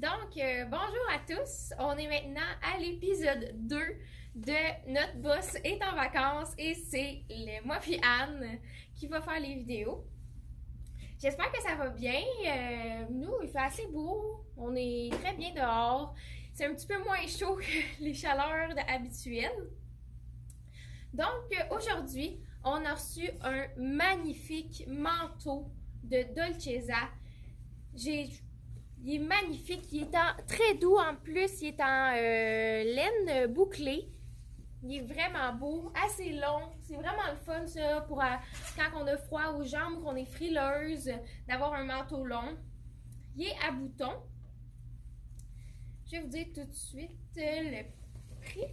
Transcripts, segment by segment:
Bonjour à tous. On est maintenant à l'épisode 2 de Notre boss est en vacances et c'est moi puis Anne qui va faire les vidéos. J'espère que ça va bien. Nous, il fait assez beau. On est très bien dehors. C'est un petit peu moins chaud que les chaleurs habituelles. Donc, aujourd'hui, on a reçu un magnifique manteau de Dolcezza. Il est magnifique, il est très doux en plus, il est en laine bouclée. Il est vraiment beau, assez long. C'est vraiment le fun ça pour quand on a froid aux jambes, qu'on est frileuse, d'avoir un manteau long. Il est à boutons. Je vais vous dire tout de suite le prix.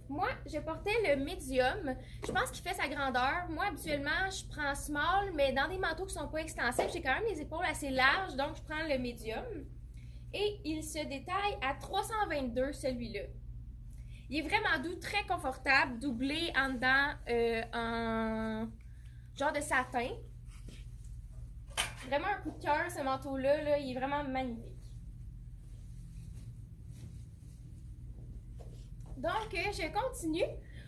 Moi, je portais le medium. Je pense qu'il fait sa grandeur. Moi, habituellement, je prends small, mais dans des manteaux qui ne sont pas extensifs, j'ai quand même les épaules assez larges, donc je prends le medium. Et il se détaille à 322, celui-là. Il est vraiment doux, très confortable, doublé en dedans en genre de satin. Vraiment un coup de cœur, ce manteau-là, là, il est vraiment magnifique. Donc, je continue.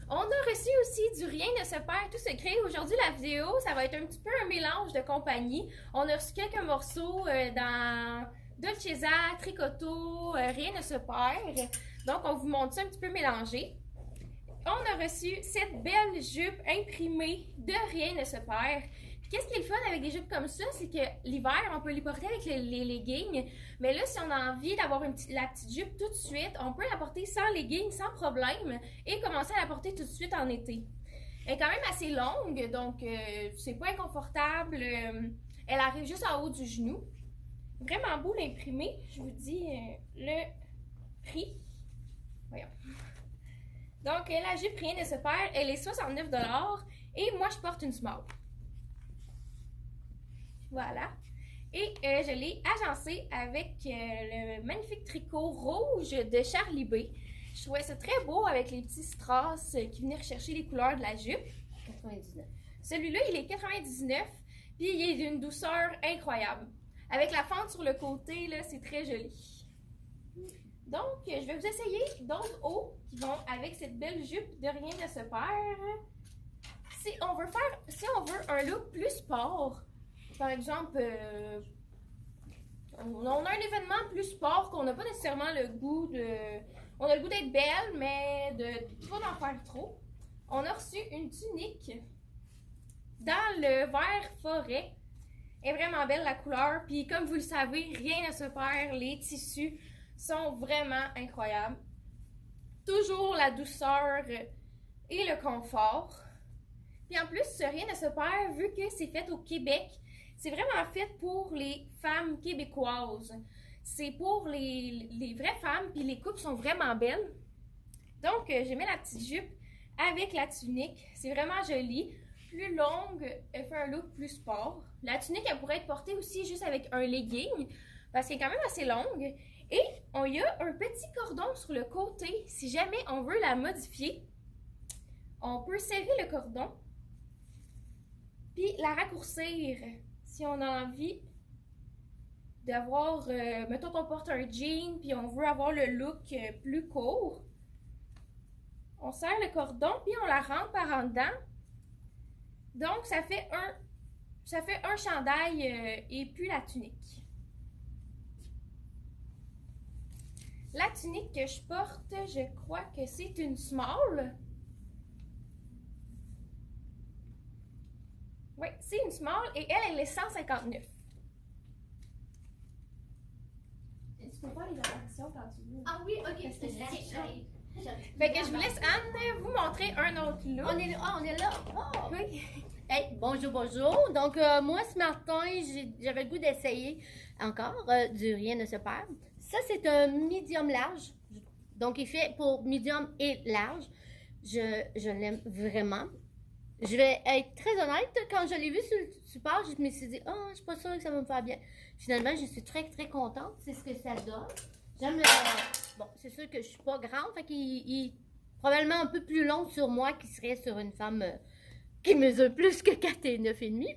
On a reçu aussi du Rien ne se perd, tout se crée. Aujourd'hui, la vidéo, ça va être un petit peu un mélange de compagnie. On a reçu quelques morceaux dans Dolcezza, Tricoto, Rien ne se perd. Donc, on vous montre ça un petit peu mélangé. On a reçu cette belle jupe imprimée de Rien ne se perd. Qu'est-ce qui est le fun avec des jupes comme ça, c'est que l'hiver, on peut les porter avec les leggings. Mais là, si on a envie d'avoir la petite jupe tout de suite, on peut la porter sans leggings, sans problème, et commencer à la porter tout de suite en été. Elle est quand même assez longue, donc c'est pas inconfortable. Elle arrive juste en haut du genou. Vraiment beau l'imprimé. Je vous dis le prix. Voyons. Donc, la jupe Rien ne se perd, elle est 69 $ et moi, je porte une small. Voilà. Et je l'ai agencé avec le magnifique tricot rouge de Charlie B. Je trouvais ça très beau avec les petits strass qui venaient rechercher les couleurs de la jupe. 99. Celui-là, il est 99, puis il est d'une douceur incroyable. Avec la fente sur le côté, là, c'est très joli. Donc, je vais vous essayer d'autres hauts qui vont avec cette belle jupe de Rien ne se perd. Si on veut un look plus sport, par exemple, on a un événement plus sport qu'on n'a pas nécessairement le goût de... On a le goût d'être belle, mais de pas en faire trop. On a reçu une tunique dans le vert forêt. Elle est vraiment belle la couleur. Puis comme vous le savez, Rien ne se perd. Les tissus sont vraiment incroyables. Toujours la douceur et le confort. Puis en plus, Rien ne se perd, vu que c'est fait au Québec, c'est vraiment fait pour les femmes québécoises. C'est pour les vraies femmes, puis les coupes sont vraiment belles. Donc, j'ai mis la petite jupe avec la tunique. C'est vraiment joli. Plus longue, elle fait un look plus sport. La tunique, elle pourrait être portée aussi juste avec un legging, parce qu'elle est quand même assez longue. Et il y a un petit cordon sur le côté. Si jamais on veut la modifier, on peut serrer le cordon, puis la raccourcir. Si on a envie d'avoir, mettons qu'on porte un jean, puis on veut avoir le look plus court, on serre le cordon, puis on la rentre par en dedans. Donc, ça fait un chandail et puis la tunique. La tunique que je porte, je crois que c'est une small. Oui, c'est une small et elle est 159. Tu peux faire les apparitions quand tu veux. Ah oui, ok, c'est ça. Fait que je vous laisse Anne vous montrer un autre look. On est là. Oh. Oui. Hey, bonjour. Donc, moi, ce matin, j'avais le goût d'essayer encore du Rien ne se perd. Ça, c'est un medium large. Donc, il fait pour medium et large. Je l'aime vraiment. Je vais être très honnête, quand je l'ai vu sur le support, je me suis dit, oh, je suis pas sûre que ça va me faire bien. Finalement, je suis très, très contente. C'est ce que ça donne. J'aime le... Bon, c'est sûr que je suis pas grande, fait qu'il est probablement un peu plus long sur moi qu'il serait sur une femme qui mesure plus que 4 et 9 et demi.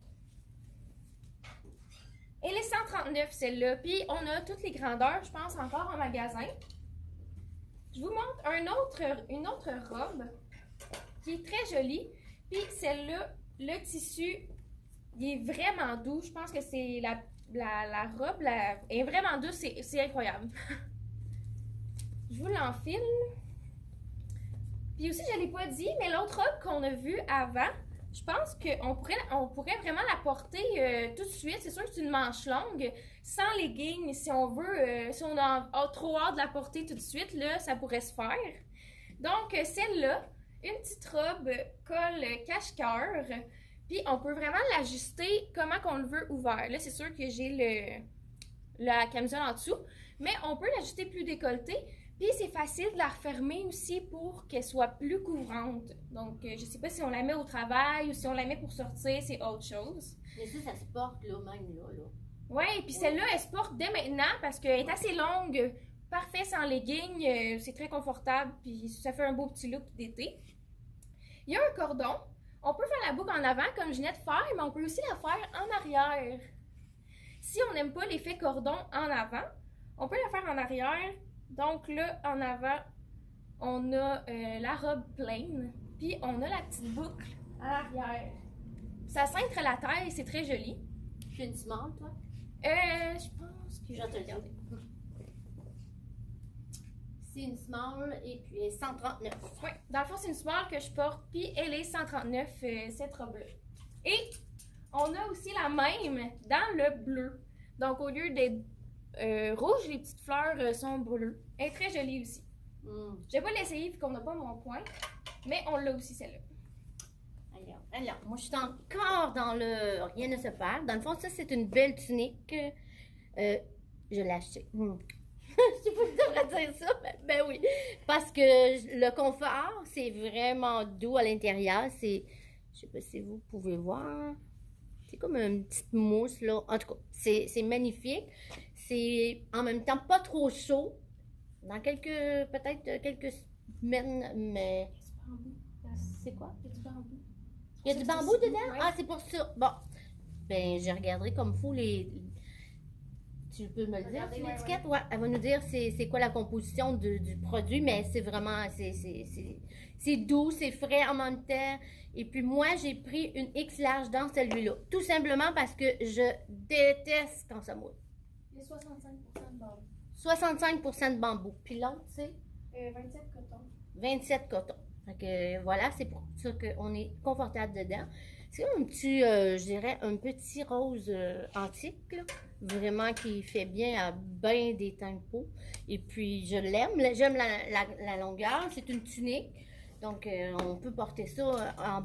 $7,39 celle-là. Puis on a toutes les grandeurs, je pense, encore en magasin. Je vous montre une autre robe qui est très jolie. Puis celle-là, le tissu, il est vraiment doux. Je pense que c'est la robe est vraiment douce, c'est incroyable. Je vous l'enfile. Puis aussi, je ne l'ai pas dit, mais l'autre robe qu'on a vue avant, je pense qu'on pourrait vraiment la porter tout de suite. C'est sûr que c'est une manche longue, sans legging, si on veut, si on a trop hâte de la porter tout de suite, là, ça pourrait se faire. Donc, celle-là, une petite robe col cache-cœur, puis on peut vraiment l'ajuster comment qu'on le veut ouvert. Là, c'est sûr que j'ai la camisole en dessous, mais on peut l'ajuster plus décolleté. Puis c'est facile de la refermer aussi pour qu'elle soit plus couvrante. Donc, je sais pas si on la met au travail ou si on la met pour sortir, c'est autre chose. Mais ça se porte là, même là. Oui, puis celle-là, elle se porte dès maintenant parce qu'elle est assez longue, parfait sans legging, c'est très confortable, puis ça fait un beau petit look d'été. Il y a un cordon. On peut faire la boucle en avant comme je venais de faire, mais on peut aussi la faire en arrière. Si on n'aime pas l'effet cordon en avant, on peut la faire en arrière. Donc là, en avant, on a la robe plaine, puis on a la petite boucle à l'arrière. Ça cintre la taille, c'est très joli. Tu as une small, toi? Je pense que je vais te le dire. C'est une small et puis elle est 139. Oui, dans le fond, c'est une small que je porte, puis elle est 139, cette robe-là. Et on a aussi la même dans le bleu. Donc au lieu d'être rouge, les petites fleurs sont bleues. Elle est très jolie aussi. Je vais pas l'essayer vu qu'on n'a pas mon point, mais on l'a aussi celle-là. Alors, moi je suis encore dans le rien ne se perd. Dans le fond, ça c'est une belle tunique. Je l'ai achetée. Je sais pas si je devrais dire ça, mais ben oui. Parce que le confort, c'est vraiment doux à l'intérieur. Je sais pas si vous pouvez voir. C'est comme une petite mousse, là. En tout cas, c'est magnifique. C'est en même temps pas trop chaud. Dans peut-être quelques semaines, mais... C'est quoi? Il y a du bambou. Il y a du bambou dedans? Ouais. Ah, c'est pour ça. Bon. Ben, je regarderai comme fou Tu peux me le dire, l'étiquette? Ouais, elle va nous dire c'est quoi la composition du produit, mais c'est vraiment, c'est doux, c'est frais en même temps. Et puis moi, j'ai pris une X large dans celui-là, tout simplement parce que je déteste quand ça mouille. Il y a 65% de bambou. 65% de bambou. Puis l'autre, c'est? 27 coton. 27 coton. Fait que voilà, c'est pour ça qu'on est confortable dedans. C'est comme un petit, je dirais, un petit rose antique, là. Vraiment qui fait bien à bien des teintes de peau. Et puis, je l'aime. J'aime la longueur. C'est une tunique. Donc, on peut porter ça en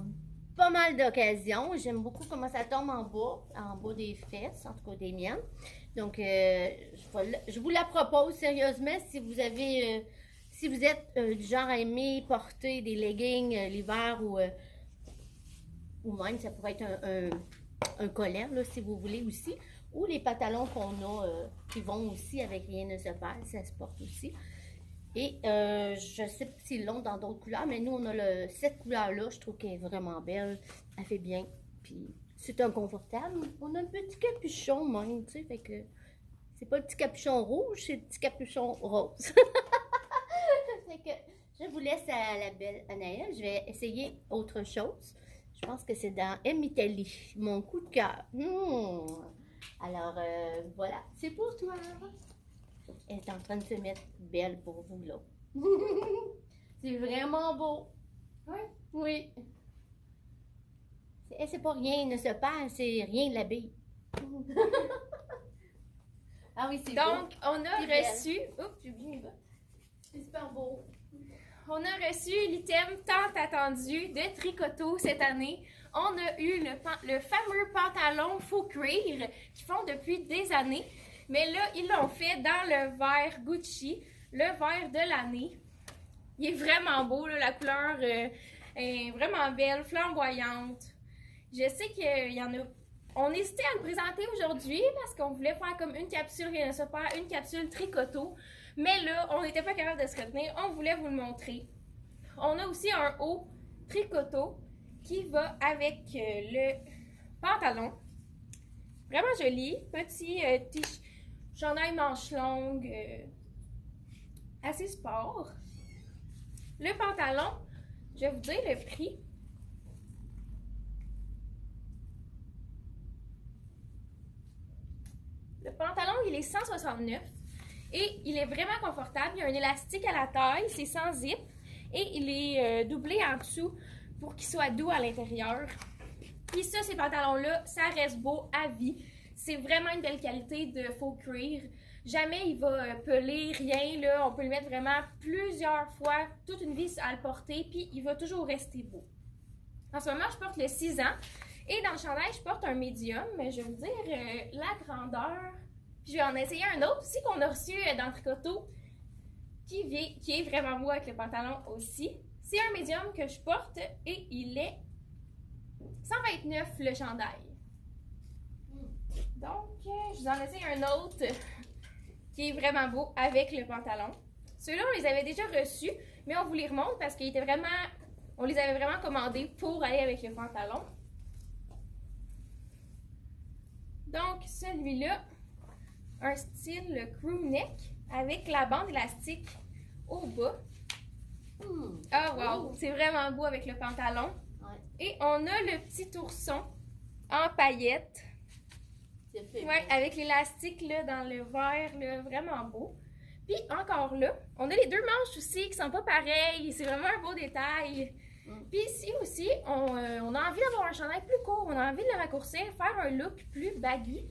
pas mal d'occasions. J'aime beaucoup comment ça tombe en bas des fesses, en tout cas des miennes. Donc, je vous la propose sérieusement si vous avez, si vous êtes du genre à aimer porter des leggings l'hiver ou même ça pourrait être un collet, là, si vous voulez aussi. Ou les pantalons qu'on a qui vont aussi avec rien ne se perd, ça se porte aussi. Et je sais pas si l'ont dans d'autres couleurs, mais nous on a cette couleur-là, je trouve qu'elle est vraiment belle, elle fait bien, puis c'est un confortable. On a un petit capuchon même, tu sais, fait que c'est pas le petit capuchon rouge, c'est le petit capuchon rose. Fait que je vous laisse à la belle Anaëlle, je vais essayer autre chose. Je pense que c'est dans M Italie, mon coup de cœur. Alors, voilà, c'est pour toi. Elle est en train de se mettre belle pour vous, là. C'est vraiment beau. Oui. Oui. C'est pas rien ne se perd, c'est rien de l'habille. Ah oui, c'est beau. Donc, on a reçu... Oups, j'ai oublié mes bottes. C'est super beau. On a reçu l'item tant attendu de Tricoto cette année. On a eu le fameux pantalon faux cuir qu'ils font depuis des années. Mais là, ils l'ont fait dans le vert Gucci, le vert de l'année. Il est vraiment beau, là, la couleur est vraiment belle, flamboyante. Je sais qu'il y en a... On hésitait à le présenter aujourd'hui parce qu'on voulait faire comme une capsule rien ne se perd, une capsule Tricoto. Mais là, on n'était pas capable de se retenir. On voulait vous le montrer. On a aussi un haut Tricoto qui va avec le pantalon. Vraiment joli. Petit chandail manche longue. Assez sport. Le pantalon, je vais vous dire le prix. Le pantalon, il est 169 et il est vraiment confortable. Il y a un élastique à la taille, c'est sans zip et il est doublé en dessous pour qu'il soit doux à l'intérieur. Puis ça, ces pantalons-là, ça reste beau à vie. C'est vraiment une belle qualité de faux cuir. Jamais il va peler, rien. Là. On peut le mettre vraiment plusieurs fois, toute une vie à le porter, puis il va toujours rester beau. En ce moment, je porte le 6 ans. Et dans le chandail, je porte un médium, mais je vais vous dire la grandeur. Puis je vais en essayer un autre aussi qu'on a reçu dans Tricoto, qui est vraiment beau avec le pantalon aussi. C'est un médium que je porte et il est 129 le chandail. Donc, je vous en essaye un autre qui est vraiment beau avec le pantalon. Ceux-là, on les avait déjà reçus, mais on vous les remonte parce qu'ils étaient vraiment... On les avait vraiment commandés pour aller avec le pantalon. Donc, celui-là, un style crew neck avec la bande élastique au bas. Ah, wow! C'est vraiment beau avec le pantalon. Ouais. Et on a le petit ourson en paillettes. Ouais, avec l'élastique là dans le vert, là, vraiment beau. Puis encore là, on a les deux manches aussi qui sont pas pareilles. C'est vraiment un beau détail. Puis ici aussi, on a envie d'avoir un chandail plus court. On a envie de le raccourcir, faire un look plus baggy.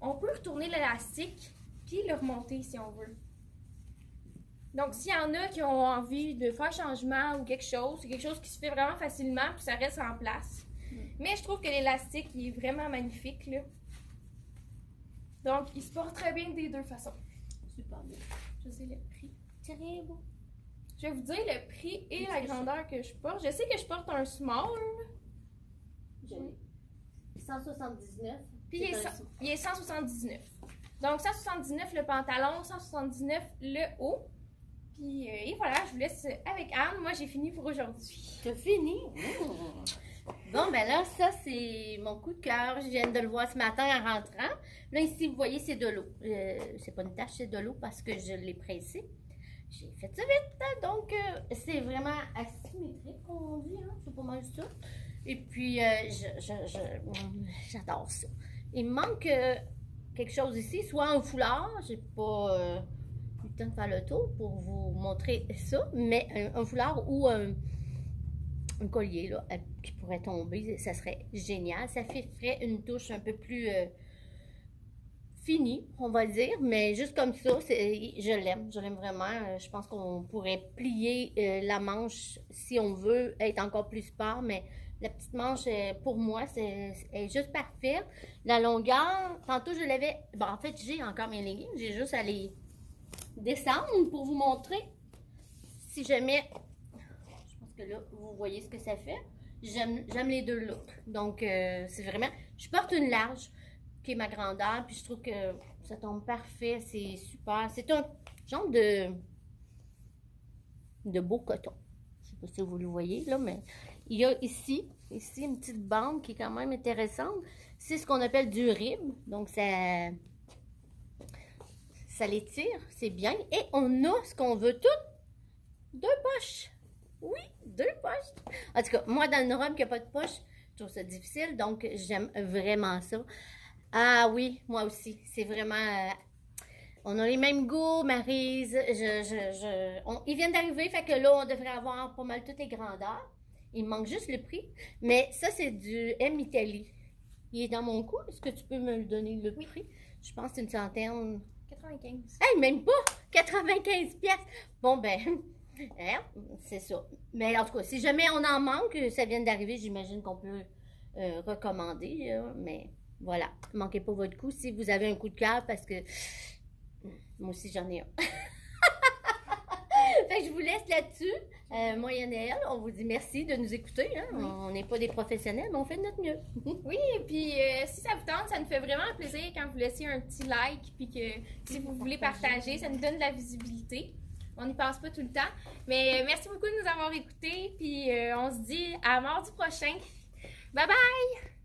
On peut retourner l'élastique puis le remonter si on veut. Donc, s'il y en a qui ont envie de faire changement ou quelque chose, c'est quelque chose qui se fait vraiment facilement puis ça reste en place. Mais je trouve que l'élastique, il est vraiment magnifique, là. Donc, il se porte très bien des deux façons. Super bien. Je sais le prix. Très beau. Je vais vous dire le prix et la grandeur que je porte. Je sais que je porte un small. Joli. 179. Puis il est 179. Donc, 179 le pantalon, 179 le haut. Puis, et voilà, je vous laisse avec Anne. Moi, j'ai fini pour aujourd'hui. T'as fini? Bon, ben là, ça, c'est mon coup de cœur. Je viens de le voir ce matin en rentrant. Là, ici, vous voyez, c'est de l'eau. C'est pas une tache, c'est de l'eau parce que je l'ai pressé. J'ai fait ça vite. Donc, c'est vraiment asymétrique, comme on dit. Hein? C'est pas mal ça. Et puis, j'adore ça. Il me manque quelque chose ici, soit un foulard. J'ai pas eu le temps de faire le tour pour vous montrer ça, mais un foulard ou un collier là, qui pourrait tomber, ça serait génial. Ça ferait une touche un peu plus finie, on va dire, mais juste comme ça, je l'aime vraiment. Je pense qu'on pourrait plier la manche si on veut être encore plus sport, mais la petite manche, pour moi, est juste parfaite. La longueur, tantôt je l'avais, bon, en fait, j'ai encore mes leggings, j'ai juste à les descendre pour vous montrer. Si jamais, je pense que là, vous voyez ce que ça fait. J'aime les deux looks. Donc, c'est vraiment, je porte une large, qui est ma grandeur, puis je trouve que ça tombe parfait, c'est super. C'est un genre de beau coton. Je sais pas si vous le voyez, là, mais il y a ici une petite bande qui est quand même intéressante. C'est ce qu'on appelle du rib, donc ça l'étire, c'est bien. Et on a ce qu'on veut tout, 2 poches. Oui, 2 poches. En tout cas, moi, dans une robe qui n'a pas de poche, je trouve ça difficile, donc j'aime vraiment ça. Ah oui, moi aussi. C'est vraiment... on a les mêmes goûts, Maryse. Ils viennent d'arriver, fait que là, on devrait avoir pas mal toutes les grandeurs. Il me manque juste le prix. Mais ça, c'est du M Italie. Il est dans mon cou. Est-ce que tu peux me donner le prix? Je pense que c'est une centaine. 95. Hey, même pas! 95 pièces. Bon, ben, c'est ça. Mais en tout cas, si jamais on en manque, ça vient d'arriver, j'imagine qu'on peut recommander. Là, mais voilà, ne manquez pas votre coup si vous avez un coup de cœur parce que moi aussi, j'en ai un. Fait que je vous laisse là-dessus. Moi et Anaëlle, on vous dit merci de nous écouter. Hein? Oui. On n'est pas des professionnels, mais on fait de notre mieux. Oui, et puis si ça vous tente, ça nous fait vraiment plaisir quand vous laissez un petit like, puis que si vous voulez partager, ça nous donne de la visibilité. On n'y pense pas tout le temps. Mais merci beaucoup de nous avoir écoutés, puis on se dit à mardi prochain. Bye bye!